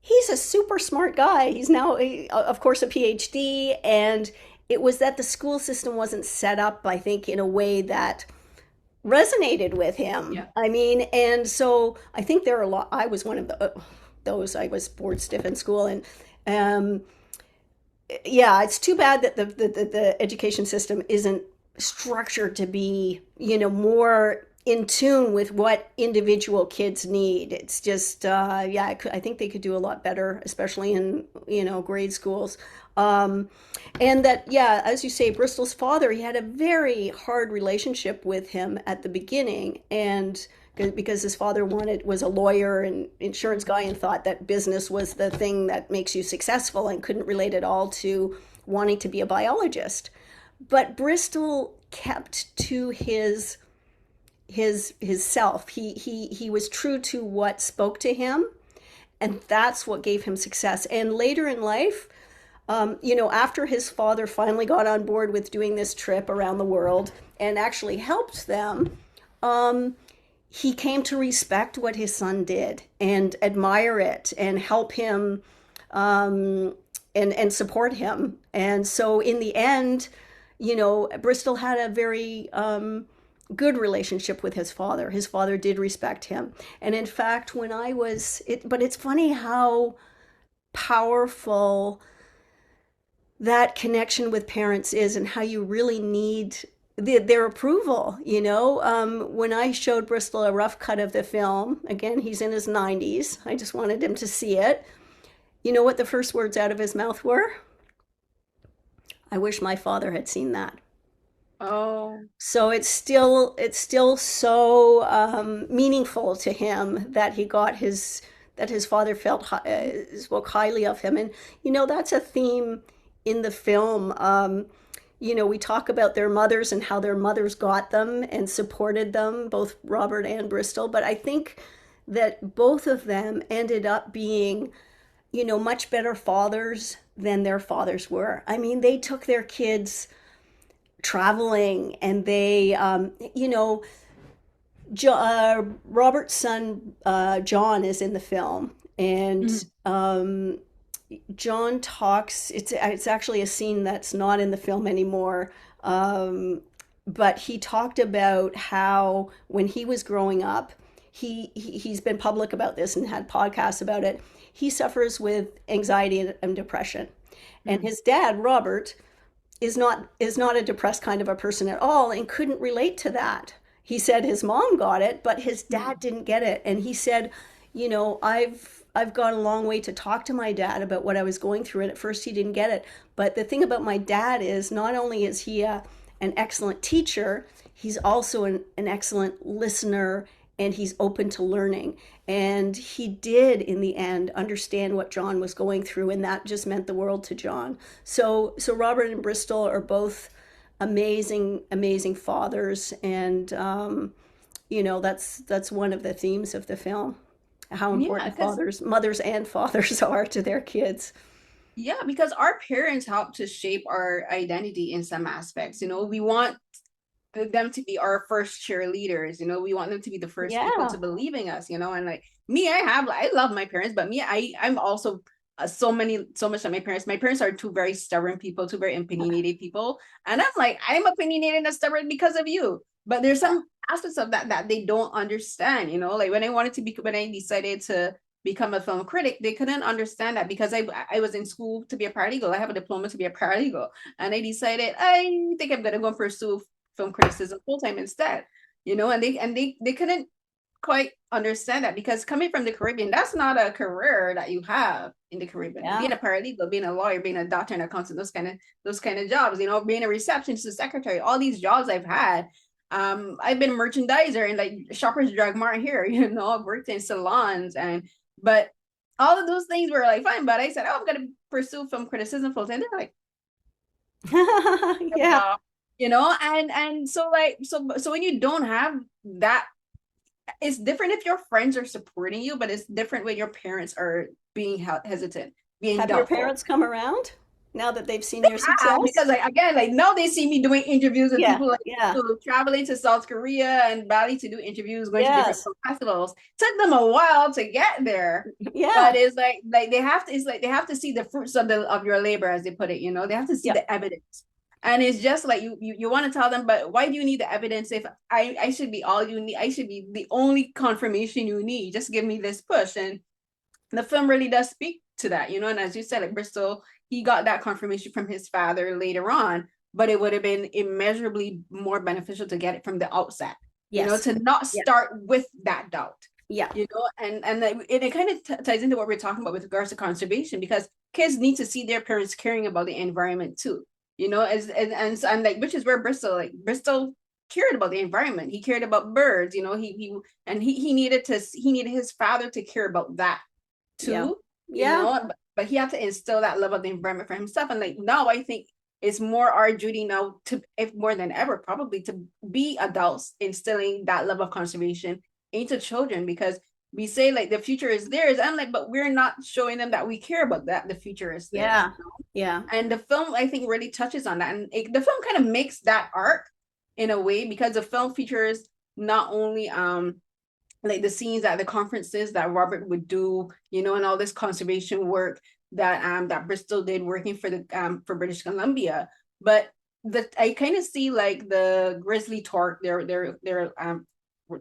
he's a super smart guy. He's now, of course, a PhD, and it was that the school system wasn't set up, I think, in a way that resonated with him. Yeah. I mean, and so I think there are a lot. I was one of those. I was bored stiff in school, and yeah, it's too bad that the education system isn't structured to be, you know, more in tune with what individual kids need. It's just yeah, I think they could do a lot better, especially in, you know, grade schools. And that, yeah, as you say, Bristol's father, he had a very hard relationship with him at the beginning, and because his father was a lawyer and insurance guy and thought that business was the thing that makes you successful, and couldn't relate at all to wanting to be a biologist. But Bristol kept to his self. He was true to what spoke to him, and that's what gave him success. And later in life, you know, after his father finally got on board with doing this trip around the world and actually helped them, he came to respect what his son did and admire it and help him and support him. And so in the end, you know, Bristol had a very good relationship with his father. His father did respect him. And in fact, when but it's funny how powerful that connection with parents is, and how you really need their approval. You know, when I showed Bristol a rough cut of the film, again, he's in his 90s, I just wanted him to see it. You know what the first words out of his mouth were? I wish my father had seen that. Oh. So it's still so meaningful to him that he got that his father spoke highly of him. And, you know, that's a theme in the film. You know, we talk about their mothers and how their mothers got them and supported them, both Robert and Bristol. But I think that both of them ended up being, you know, much better fathers than their fathers were. I mean, they took their kids traveling, and they, you know, Robert's son, John, is in the film, and John talks, it's actually a scene that's not in the film anymore, but he talked about how when he was growing up, he's been public about this and had podcasts about it. He suffers with anxiety and depression. And his dad, Robert, is not a depressed kind of a person at all, and couldn't relate to that. He said his mom got it, but his dad didn't get it. And he said, you know, I've gone a long way to talk to my dad about what I was going through, and at first he didn't get it. But the thing about my dad is, not only is he an excellent teacher, he's also an excellent listener and he's open to learning. And he did, in the end, understand what John was going through, and that just meant the world to John. So Robert and Bristol are both amazing, amazing fathers, and that's one of the themes of the film, how important mothers and fathers are to their kids. Yeah, because our parents help to shape our identity in some aspects. We want them to be our first cheerleaders. We want them to be the first people to believe in us. And like me, I love my parents, but me, I'm also so much like my parents. My parents are two very stubborn people, two very opinionated people, and I'm opinionated and stubborn because of you. But there's some aspects of that they don't understand. Like when I decided to become a film critic, they couldn't understand that, because I was in school to be a paralegal. I have a diploma to be a paralegal, and I decided I think I'm gonna go and pursue film criticism full-time instead. And they couldn't quite understand that, because coming from the Caribbean, that's not a career that you have in the Caribbean. Being a paralegal, being a lawyer, being a doctor and accountant, those kind of jobs, being a receptionist, a secretary, all these jobs I've had. I've been a merchandiser in like Shoppers Drug Mart here, I've worked in salons, but all of those things were like fine. But I said, I'm gonna pursue film criticism full time. They're like, yeah. And so when you don't have that, it's different if your friends are supporting you, but it's different when your parents are being hesitant, being Have doubtful. your parents come around now that they've seen your success? Because now they see me doing interviews with people traveling to South Korea and Bali to do interviews, going to different film festivals. Took them a while to get there. But it's like they have to see the fruits of your labor, as they put it. They have to see the evidence. And it's just like you want to tell them, but why do you need the evidence if I should be all you need? I should be the only confirmation you need. Just give me this push. And the film really does speak to that, and as you said, like Bristol, he got that confirmation from his father later on, but it would have been immeasurably more beneficial to get it from the outset, to not start with that doubt. And it kind of ties into what we're talking about with regards to conservation, because kids need to see their parents caring about the environment too. And like, which is where Bristol cared about the environment. He cared about birds. He needed his father to care about that too. But he had to instill that love of the environment for himself. And like now, I think it's more our duty now to, if more than ever, probably to be adults instilling that love of conservation into children, because we say like the future is theirs. I'm like, but we're not showing them that we care about that. The future is theirs. And the film, I think, really touches on that. And the film kind of makes that arc in a way, because the film features not only like the scenes at the conferences that Robert would do, and all this conservation work that Bristol did working for for British Columbia, but I kind of see like the Grizzly Torque, their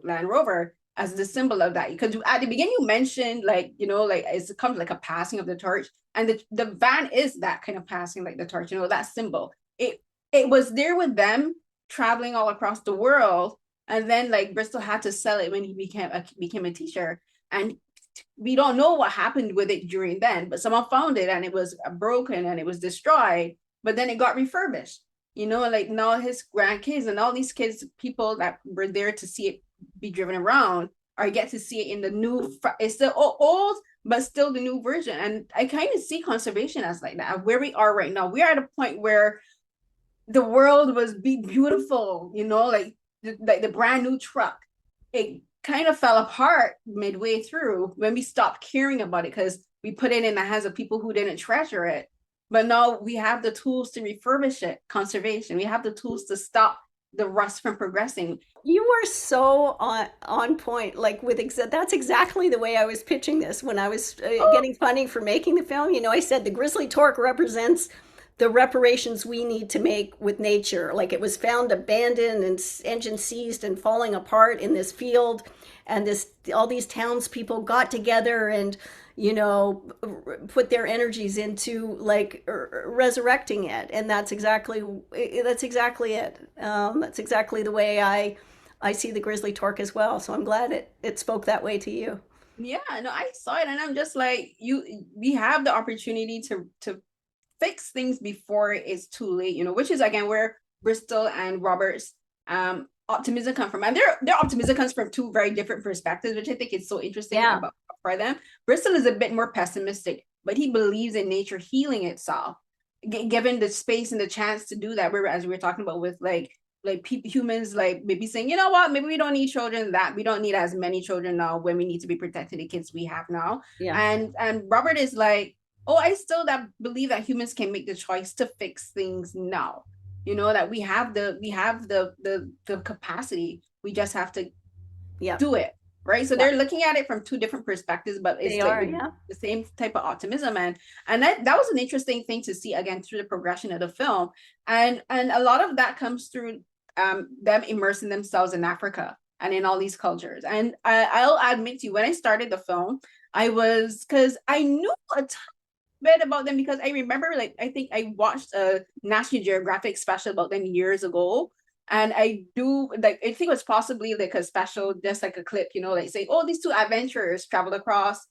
Land Rover, as the symbol of that. Because at the beginning you mentioned like it comes like a passing of the torch, and the van is that kind of passing like the torch, that symbol. It was there with them traveling all across the world, and then like Bristol had to sell it when he became a teacher, and we don't know what happened with it during then, but someone found it and it was broken and it was destroyed, but then it got refurbished, like now his grandkids and all these kids, people that were there to see it be driven around, or get to see it in the new, it's still old, but still the new version. And I kind of see conservation as like that. Where we are right now, we are at a point where the world was beautiful, like the brand new truck. It kind of fell apart midway through when we stopped caring about it, because we put it in the hands of people who didn't treasure it. But now we have the tools to refurbish it. Conservation. We have the tools to stop the rust from progressing. You were so on point, like that's exactly the way I was pitching this when I was getting funding for making the film. I said the Grizzly Torque represents the reparations we need to make with nature. Like it was found abandoned and engine seized and falling apart in this field, and all these townspeople got together and put their energies into like resurrecting it. And that's exactly it. That's exactly the way I see the Grizzly Torque as well. So I'm glad it spoke that way to you. Yeah, no, I saw it, and I'm just like, we have the opportunity to fix things before it's too late, which is again where Bristol and Robert's optimism come from? And their optimism comes from two very different perspectives, which I think is so interesting about for them. Bristol is a bit more pessimistic, but he believes in nature healing itself, given the space and the chance to do that. As we were talking about with humans, like maybe saying, you know what, maybe we don't need children, that we don't need as many children now when we need to be protecting the kids we have now. And Robert is like, oh, I still believe that humans can make the choice to fix things now. You know, that we have the capacity. We just have to do it. Right. So they're looking at it from two different perspectives, but it's the same type of optimism. And that was an interesting thing to see again through the progression of the film. And a lot of that comes through them immersing themselves in Africa and in all these cultures. And I'll admit to you, when I started the film, because I knew a ton bit about them, because I remember, like, I think I watched a National Geographic special about them years ago. And I think it was possibly like a special, just like a clip, you know, like saying, oh, these two adventurers traveled across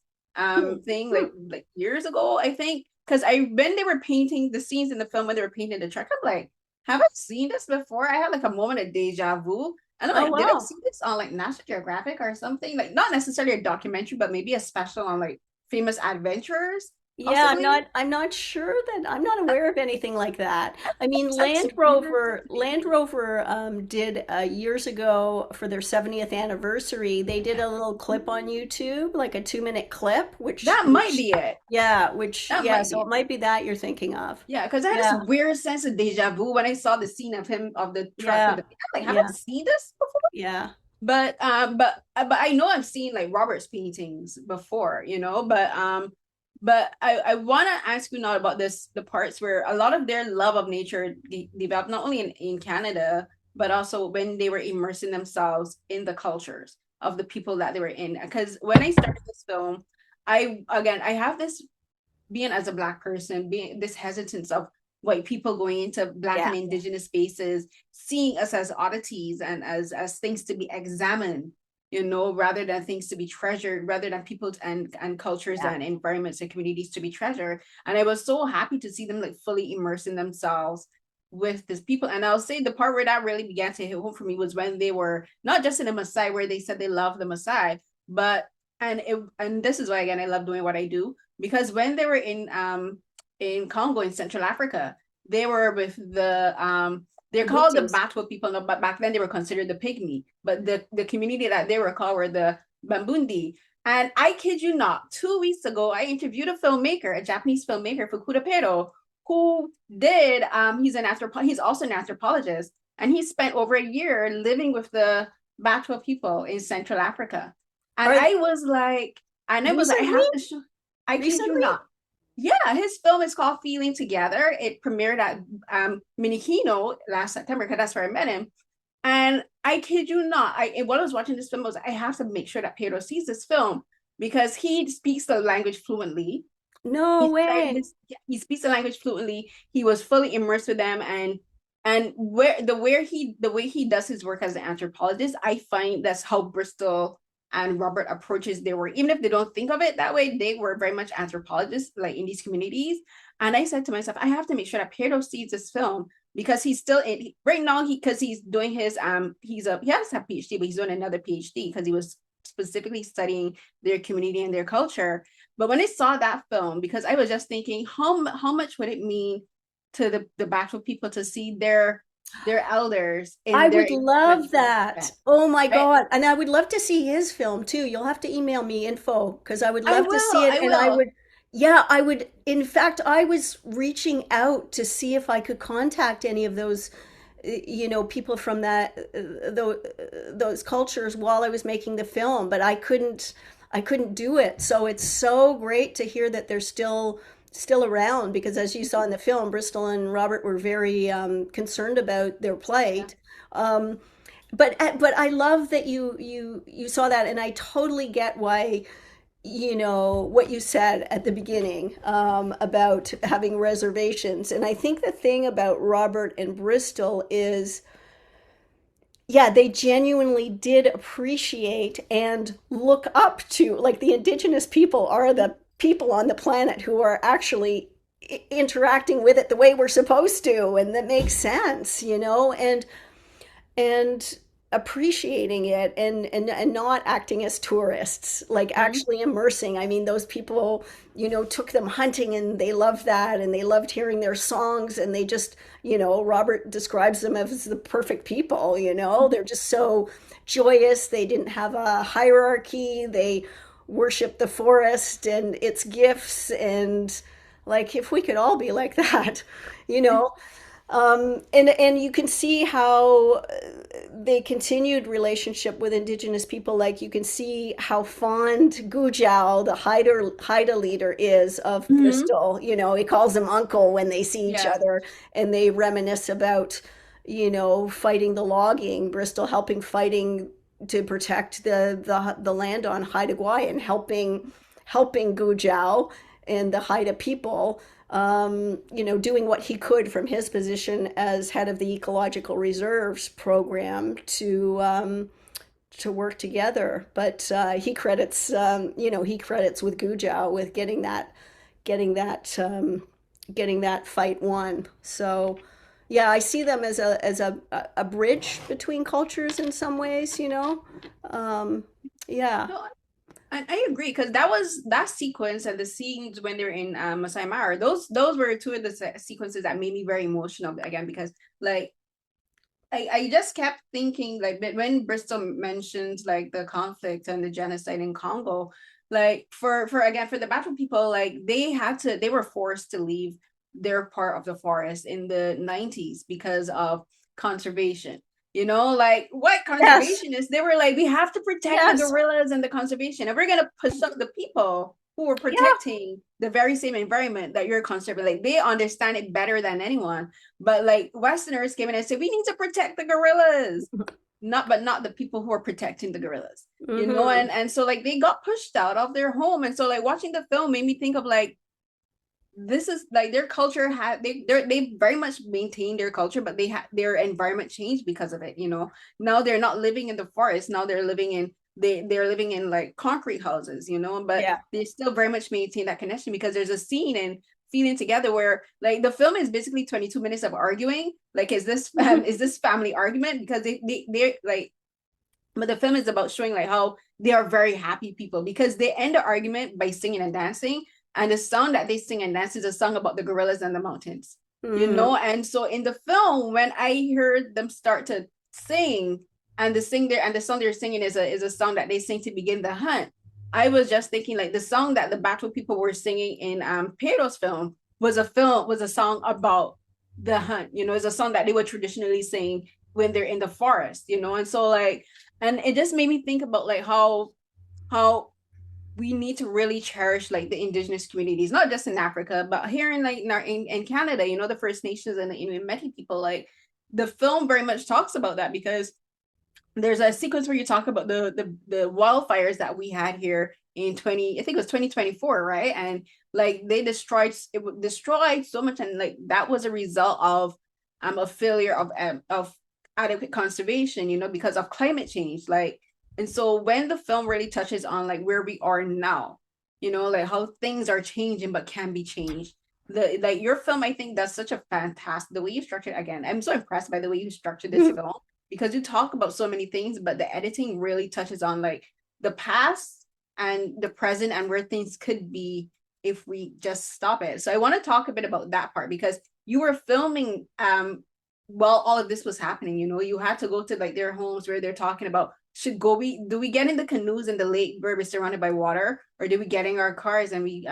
thing like years ago, I think. Because when they were painting the scenes in the film, when they were painting the truck, I'm like, have I seen this before? I had like a moment of deja vu. And I'm like, did I see this on like National Geographic or something? Like, not necessarily a documentary, but maybe a special on like famous adventurers. Yeah, I'm not sure that I'm not aware of anything like that. I mean, Land Rover did years ago for their 70th anniversary. They did a little clip on YouTube, like a 2-minute clip, which might be it. Yeah, so it might be that you're thinking of. Yeah, because I had this weird sense of deja vu when I saw the scene of the truck. Like, have I seen this before? Yeah. But I know I've seen like Robert's paintings before, you know, but I want to ask you now about the parts where a lot of their love of nature developed not only in Canada, but also when they were immersing themselves in the cultures of the people that they were in. Because when I started this film, I have this, being as a Black person, being this hesitance of white people going into Black and Indigenous spaces, seeing us as oddities and as things to be examined, you know, rather than things to be treasured, rather than people and cultures and environments and communities to be treasured. And I was so happy to see them like fully immersing themselves with these people. And I'll say the part where that really began to hit home for me was when they were not just in the Maasai, where they said they love the Maasai, but and this is why, again, I love doing what I do, because when they were in Congo, in Central Africa, they were with the they're called the Batwa people, no, but back then they were considered the Pygmy. But the community that they were called were the Bambundi. And I kid you not, 2 weeks ago, I interviewed a filmmaker, a Japanese filmmaker, Fukuda Pero, who did, he's also an anthropologist, and he spent over a year living with the Batwa people in Central Africa. And I was like, I have to show, I kid you not. Yeah, his film is called Feeling Together. It premiered at Minikino last September, because that's where I met him. And I kid you not, while I was watching this film, I was like, I have to make sure that Pedro sees this film, because he speaks the language fluently. No way. He speaks the language fluently. He was fully immersed with them, and the way he does his work as an anthropologist, I find that's how Bristol and Robert approaches their work. Even if they don't think of it that way, they were very much anthropologists, like in these communities. And I said to myself, I have to make sure that Pedro sees this film, because he's still right now, because he's doing his he has a PhD, but he's doing another PhD because he was specifically studying their community and their culture. But when I saw that film, because I was just thinking, how much would it mean to the Bachel people to see their elders I would love that. Oh my God. And I would love to see his film too. You'll have to email me info, because I would love to see it. And I would, in fact, I was reaching out to see if I could contact any of those, you know, people from those cultures while I was making the film, but I couldn't do it. So it's so great to hear that they're still around, because as you saw in the film, Bristol and Robert were very concerned about their plight. But I love that you saw that, and I totally get why, you know, what you said at the beginning about having reservations. And I think the thing about Robert and Bristol is, yeah, they genuinely did appreciate and look up to, like, the indigenous people are the people on the planet who are actually interacting with it the way we're supposed to, and that makes sense, you know. And appreciating it and not acting as tourists, like actually immersing. I mean, those people, took them hunting and they loved that and they loved hearing their songs and they just, Robert describes them as the perfect people, they're just so joyous. They didn't have a hierarchy. They worshiped the forest and its gifts. And like, if we could all be like that, and you can see how they continued relationship with Indigenous people. Like you can see how fond Gujao, the Haida leader, is of Bristol. He calls him uncle when they see each other, and they reminisce about, fighting the logging, Bristol fighting to protect the land on Haida Gwaii and helping Gujao and the Haida people, doing what he could from his position as head of the Ecological Reserves program to work together. But he credits with Gujao with getting that fight won. So yeah, I see them as a bridge between cultures in some ways. Yeah. No, I agree, because that sequence and the scenes when they're in Masai Mara, those were two of the sequences that made me very emotional again, because like I just kept thinking, like, when Bristol mentions like the conflict and the genocide in Congo, like for the Battle people, like they were forced to leave their part of the forest in the 90s because of conservation. Like white conservationists, they were like, we have to protect the gorillas and the conservation, and we're gonna push up the people who were protecting the very same environment that you're conserving. Like they understand it better than anyone. But like Westerners came in and said, we need to protect the gorillas, not the people who are protecting the gorillas. And so like they got pushed out of their home. And so like watching the film made me think of like, this is like their culture they very much maintained their culture, but they had their environment changed because of it. Now they're not living in the forest. Now they're living in like concrete houses, but they still very much maintain that connection, because there's a scene in Feeling Together where like the film is basically 22 minutes of arguing, like is this family argument, because they're like, but the film is about showing like how they are very happy people, because they end the argument by singing and dancing. And the song that they sing and dance is a song about the gorillas and the mountains, And so in the film, when I heard them start to sing, and the song they're singing is a song that they sing to begin the hunt, I was just thinking like the song that the Battle people were singing in Pedro's film was a song about the hunt. It's a song that they would traditionally sing when they're in the forest. And so like, and it just made me think about like how we need to really cherish like the Indigenous communities, not just in Africa, but here in like in Canada, the First Nations and the Inuit Métis people. Like the film very much talks about that, because there's a sequence where you talk about the wildfires that we had here in 2024, right? And like they destroyed so much, and like that was a result of a failure of adequate conservation, because of climate change, like. And so when the film really touches on like where we are now, like how things are changing but can be changed. Like your film, I think that's such a fantastic, the way you structured, again, I'm so impressed by the way you structured this film, because you talk about so many things, but the editing really touches on like the past and the present and where things could be if we just stop it. So I want to talk a bit about that part, because you were filming while all of this was happening. You had to go to like their homes where they're talking about, do we get in the canoes in the lake where we're surrounded by water, or do we get in our cars and we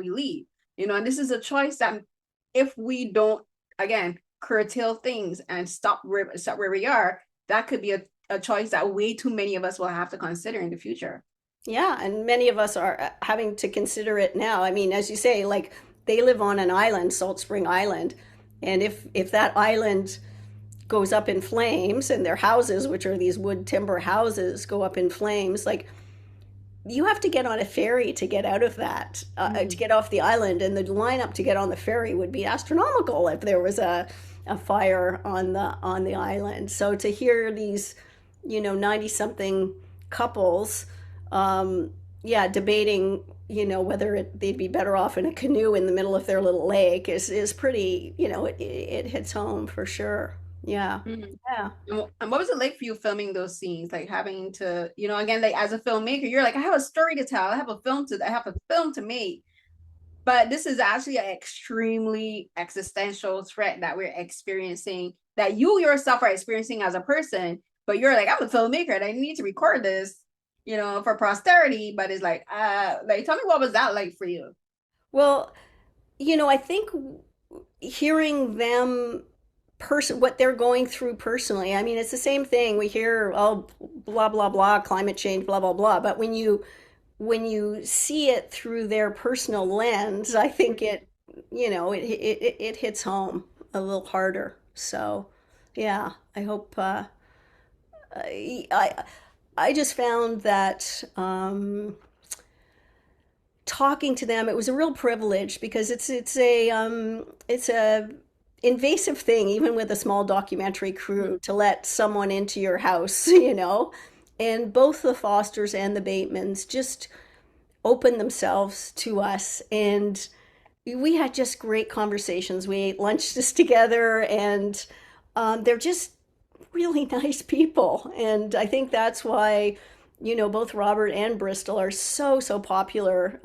leave? And this is a choice that if we don't, again, curtail things and stop where we are, that could be a choice that way too many of us will have to consider in the future. Yeah, and many of us are having to consider it now. I mean, as you say, like they live on an island, Salt Spring Island, and if that island goes up in flames and their houses, which are these wood timber houses, go up in flames, like you have to get on a ferry to get out of that, to get off the island, and the lineup to get on the ferry would be astronomical if there was a fire on the island. So to hear these 90-something couples debating whether they'd be better off in a canoe in the middle of their little lake is pretty, it hits home for sure. Yeah. Mhm. Yeah. And what was it like for you filming those scenes? Like having to, again, like as a filmmaker, you're like, I have a story to tell. I have a film to make. But this is actually an extremely existential threat that we're experiencing, that you yourself are experiencing as a person. But you're like, I'm a filmmaker and I need to record this, for posterity. But it's like tell me, what was that like for you? Well, I think hearing them what they're going through personally. I mean, it's the same thing. We hear, oh, blah blah blah, climate change, blah blah blah. But when you see it through their personal lens, I think it hits home a little harder. So, yeah, I hope I I just found that talking to them, it was a real privilege because it's a invasive thing, even with a small documentary crew, to let someone into your house, and both the Fosters and the Batemans just opened themselves to us, and we had just great conversations. We ate lunch just together, and they're just really nice people. And I think that's why, both Robert and Bristol are so popular,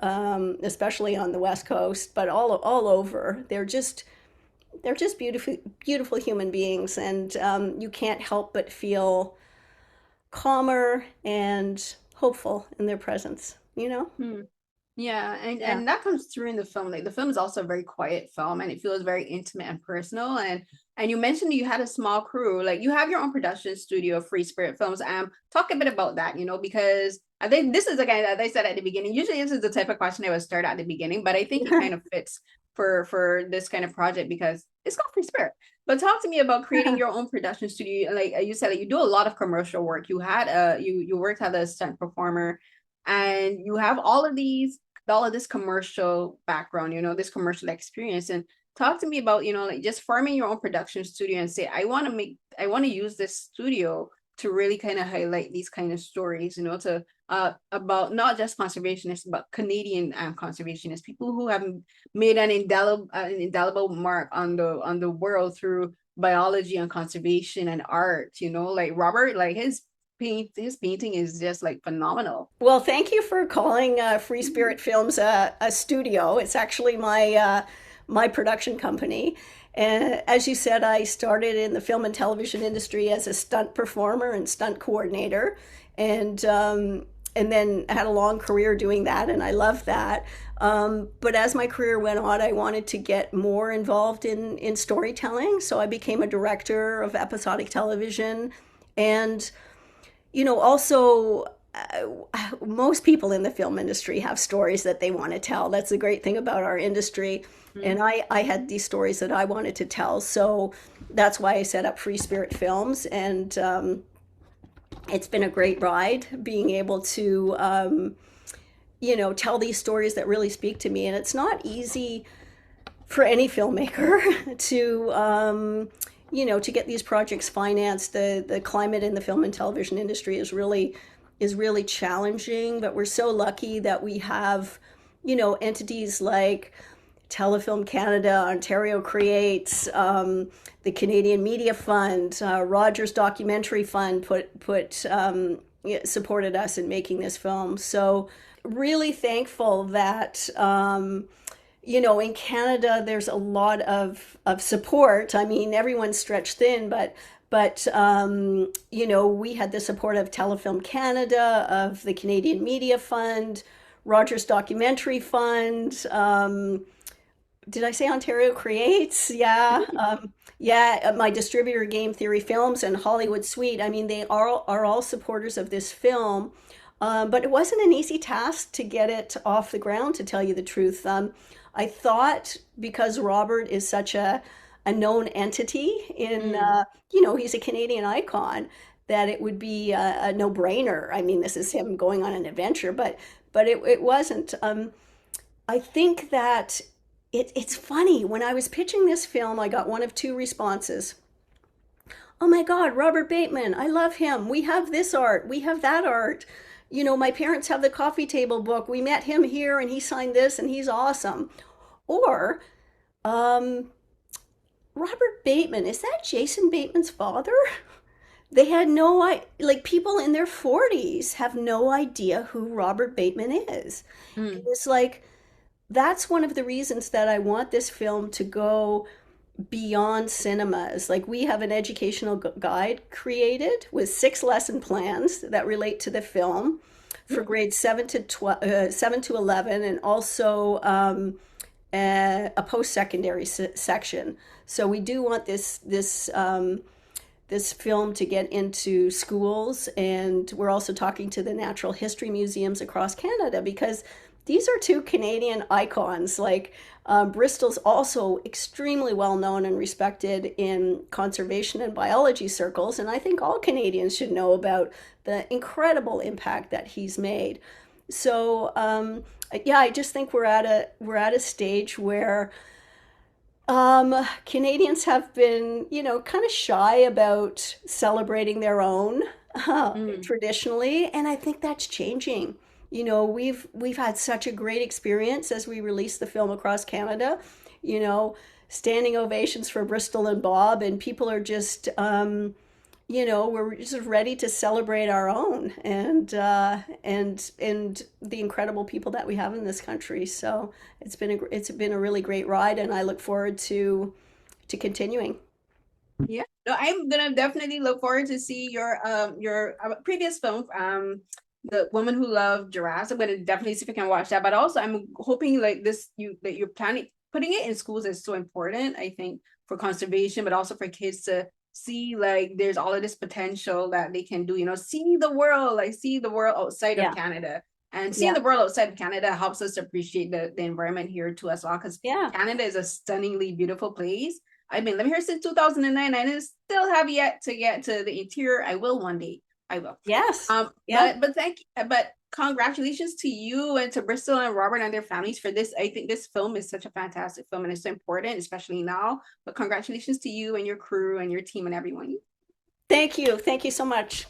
especially on the West Coast, but all over. They're just beautiful human beings, and you can't help but feel calmer and hopeful in their presence. Hmm. Yeah, and Yeah. and that comes through in the film. Like the film is also a very quiet film, and it feels very intimate and personal. And you mentioned you had a small crew. Like you have your own production studio, Free Spirit Films. Talk a bit about that. Because I think this is, again, as I said at the beginning. Usually, this is the type of question I would start at the beginning, but I think it kind of fits for this kind of project because it's called Free Spirit. But talk to me about creating your own production studio. Like you said, like, you do a lot of commercial work. You worked as a stunt performer, and you have all of this commercial background, this commercial experience. And talk to me about, like just forming your own production studio and say, I want to use this studio to really kind of highlight these kind of stories, to about not just conservationists, but Canadian conservationists, people who have made an indelible mark on the world through biology and conservation and art, like Robert, like his painting is just like phenomenal. Well, thank you for calling Free Spirit Films a studio. It's actually my production company. And as you said, I started in the film and television industry as a stunt performer and stunt coordinator, and then had a long career doing that, and I loved that. But as my career went on, I wanted to get more involved in storytelling, so I became a director of episodic television, and also, most people in the film industry have stories that they want to tell. That's the great thing about our industry. And I had these stories that I wanted to tell. So that's why I set up Free Spirit Films. And it's been a great ride being able to, tell these stories that really speak to me. And it's not easy for any filmmaker to get these projects financed. The climate in the film and television industry is really challenging, but we're so lucky that we have, entities like Telefilm Canada, Ontario Creates, the Canadian Media Fund, Rogers Documentary Fund supported us in making this film. So really thankful that in Canada, there's a lot of support. I mean, everyone's stretched thin, but we had the support of Telefilm Canada, of the Canadian Media Fund, Rogers Documentary Fund. Did I say Ontario Creates? Yeah. Yeah, my distributor, Game Theory Films, and Hollywood Suite. I mean, they are all supporters of this film. But it wasn't an easy task to get it off the ground, to tell you the truth. I thought, because Robert is such a known entity he's a Canadian icon, that it would be a no-brainer. I mean, this is him going on an adventure, but it wasn't. I think that it's funny. When I was pitching this film, I got one of two responses. Oh my God, Robert Bateman, I love him. We have this art. We have that art. My parents have the coffee table book. We met him here and he signed this and he's awesome. Or, Robert Bateman, is that Jason Bateman's father? They had no like people in their 40s have no idea who Robert Bateman is. And it's like that's one of the reasons that I want this film to go beyond cinemas. Like we have an educational guide created with 6 lesson plans that relate to the film for grades 7 to 11, and also a post-secondary section. So we do want this film to get into schools, and we're also talking to the natural history museums across Canada, because these are 2 Canadian icons. Like Bristol's also extremely well known and respected in conservation and biology circles, and I think all Canadians should know about the incredible impact that he's made. So yeah, I just think we're at a stage where Canadians have been, kind of shy about celebrating their own traditionally, and I think that's changing. We've had such a great experience as we released the film across Canada. Standing ovations for Bristol and Bob, and people are just, we're just ready to celebrate our own and the incredible people that we have in this country. So it's been a really great ride, and I look forward to continuing. Yeah, no, I'm gonna definitely look forward to see your previous film, The Woman Who Loved Giraffes. I'm gonna definitely see if I can watch that. But also, I'm hoping like that you're planning putting it in schools is so important. I think for conservation, but also for kids to see like there's all of this potential that they can do. See the world outside of Canada. And seeing the world outside of Canada helps us appreciate the environment here too as well, because Canada is a stunningly beautiful place. I've been living here since 2009 and I still have yet to get to the interior. I will one day. I will. Yes. But congratulations to you and to Bristol and Robert and their families for this. I think this film is such a fantastic film and it's so important, especially now. But congratulations to you and your crew and your team and everyone. Thank you. Thank you so much.